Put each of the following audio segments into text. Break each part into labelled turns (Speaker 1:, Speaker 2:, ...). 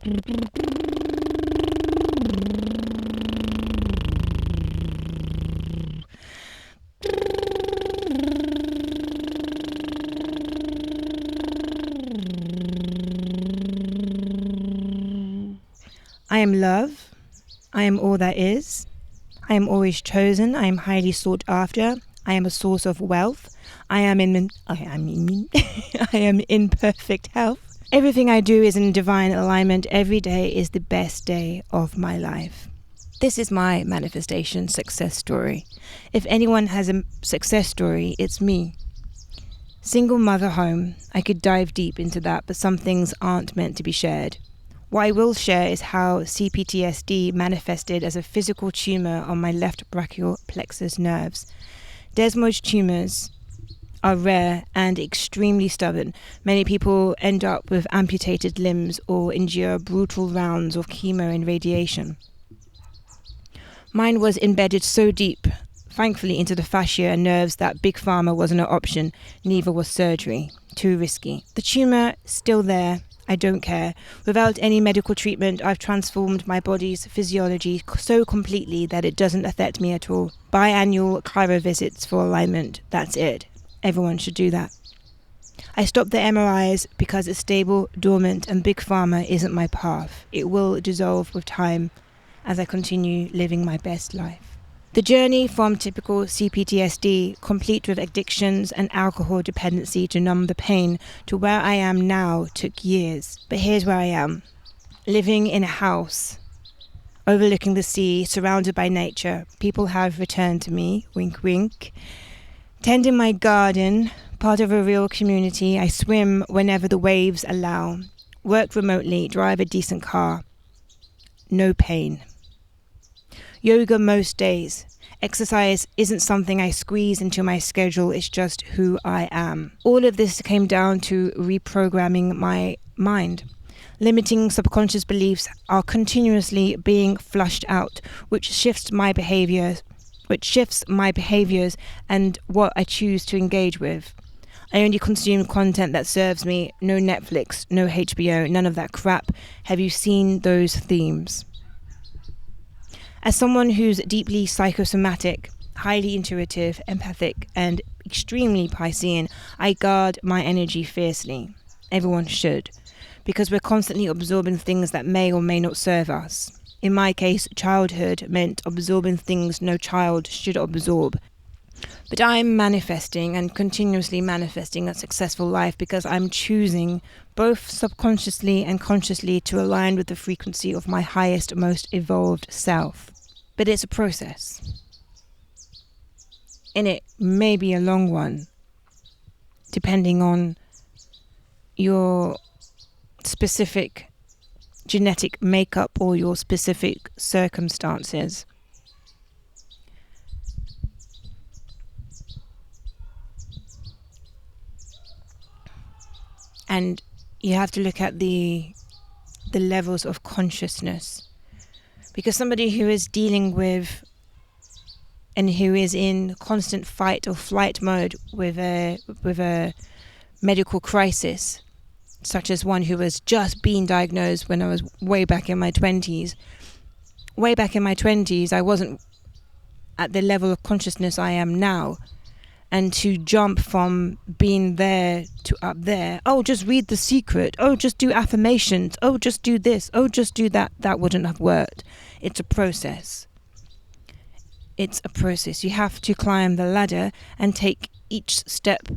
Speaker 1: I am love. I am all that is. I am always chosen. I am highly sought after. I am a source of wealth. I am in perfect health. Everything I do is in divine alignment. Every day is the best day of my life. This is my manifestation success story. If anyone has a success story, it's me. Single mother home. I could dive deep into that, but some things aren't meant to be shared. What I will share is how CPTSD manifested as a physical tumour on my left brachial plexus nerves. Desmoid tumours are rare and extremely stubborn. Many people end up with amputated limbs or endure brutal rounds of chemo and radiation. Mine was embedded so deep, thankfully, into the fascia and nerves that big pharma wasn't an option. Neither was surgery. Too risky. The tumour still there. I don't care. Without any medical treatment, I've transformed my body's physiology so completely that it doesn't affect me at all. Biannual chiro visits for alignment. That's it. Everyone should do that. I stopped the MRIs because it's stable, dormant, and big pharma isn't my path. It will dissolve with time as I continue living my best life. The journey from typical CPTSD, complete with addictions and alcohol dependency to numb the pain, to where I am now took years. But here's where I am. Living in a house, overlooking the sea, surrounded by nature. People have returned to me, wink wink. Tending my garden, part of a real community. I swim whenever the waves allow. Work remotely, drive a decent car. No pain. Yoga most days. Exercise isn't something I squeeze into my schedule, it's just who I am. All of this came down to reprogramming my mind. Limiting subconscious beliefs are continuously being flushed out, which shifts my behaviors and what I choose to engage with. I only consume content that serves me. No Netflix, no HBO, none of that crap. Have you seen those themes? As someone who's deeply psychosomatic, highly intuitive, empathic, and extremely Piscean, I guard my energy fiercely. Everyone should, because we're constantly absorbing things that may or may not serve us. In my case, childhood meant absorbing things no child should absorb. But I'm manifesting and continuously manifesting a successful life because I'm choosing, both subconsciously and consciously, to align with the frequency of my highest, most evolved self. But it's a process. And it may be a long one, depending on your specific genetic makeup or your specific circumstances. And you have to look at the levels of consciousness. Because somebody who is dealing with and who is in constant fight or flight mode with a medical crisis, such as one who was just being diagnosed when I was way back in my 20s. Way back in my 20s, I wasn't at the level of consciousness I am now. And to jump from being there to up there, oh, just read The Secret, oh, just do affirmations, oh, just do this, oh, just do that, that wouldn't have worked. It's a process. It's a process. You have to climb the ladder and take each step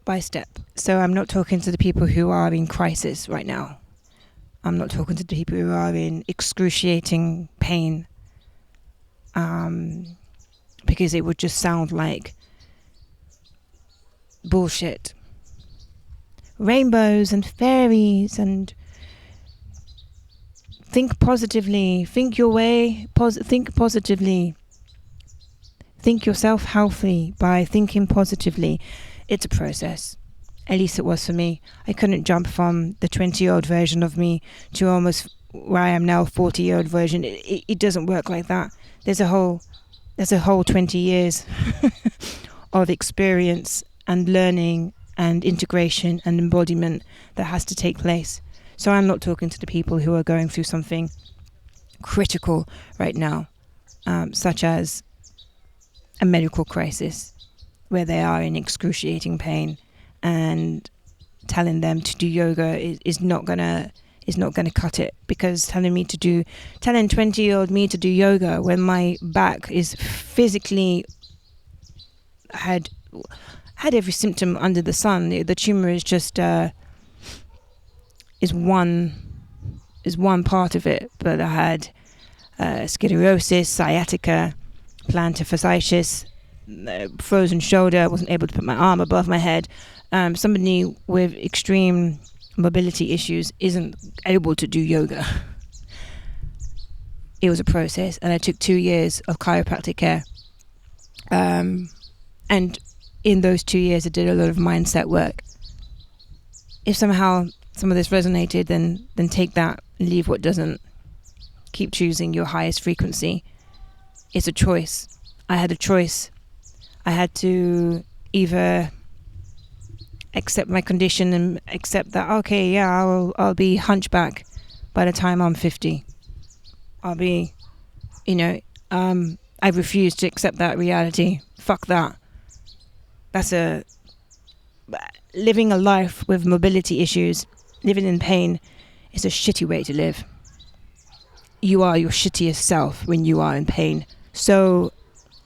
Speaker 1: by step. So I'm not talking to the people who are in crisis right now. I'm not talking to the people who are in excruciating pain. Because it would just sound like bullshit. Rainbows and fairies and think positively, think your way, think positively. Think yourself healthy by thinking positively. It's a process. At least it was for me. I couldn't jump from the 20-year-old version of me to almost where I am now, 40-year-old version. It doesn't work like that. There's a whole 20 years of experience and learning and integration and embodiment that has to take place So I'm not talking to the people who are going through something critical right now, such as a medical crisis where they are in excruciating pain, and telling them to do yoga is not gonna cut it, because telling 20-year-old me to do yoga when my back is physically had every symptom under the sun. The tumor is just is one part of it, but I had sclerosis, sciatica, plantar fasciitis, frozen shoulder. I wasn't able to put my arm above my head. Somebody with extreme mobility issues isn't able to do yoga. It was a process, and I took 2 years of chiropractic care. And in those 2 years, I did a lot of mindset work. If somehow some of this resonated, then take that and leave what doesn't. Keep choosing your highest frequency. It's a choice. I had a choice. I had to either accept my condition and accept that, okay, yeah, I'll be hunchback by the time I'm 50. I'll be, I refuse to accept that reality. Fuck that. Living a life with mobility issues, living in pain, is a shitty way to live. You are your shittiest self when you are in pain. So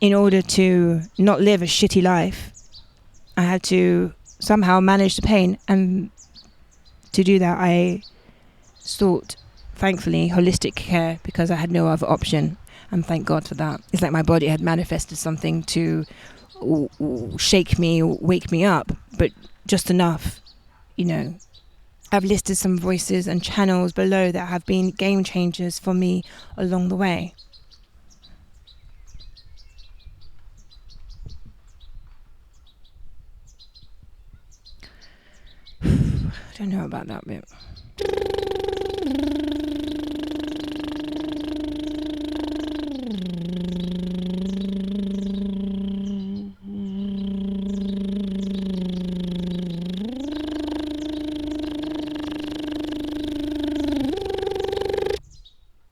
Speaker 1: in order to not live a shitty life, I had to somehow manage the pain, and to do that I sought, thankfully, holistic care, because I had no other option, and thank God for that. It's like my body had manifested something to shake me, wake me up, but just enough. I've listed some voices and channels below that have been game changers for me along the way. I don't know about that bit.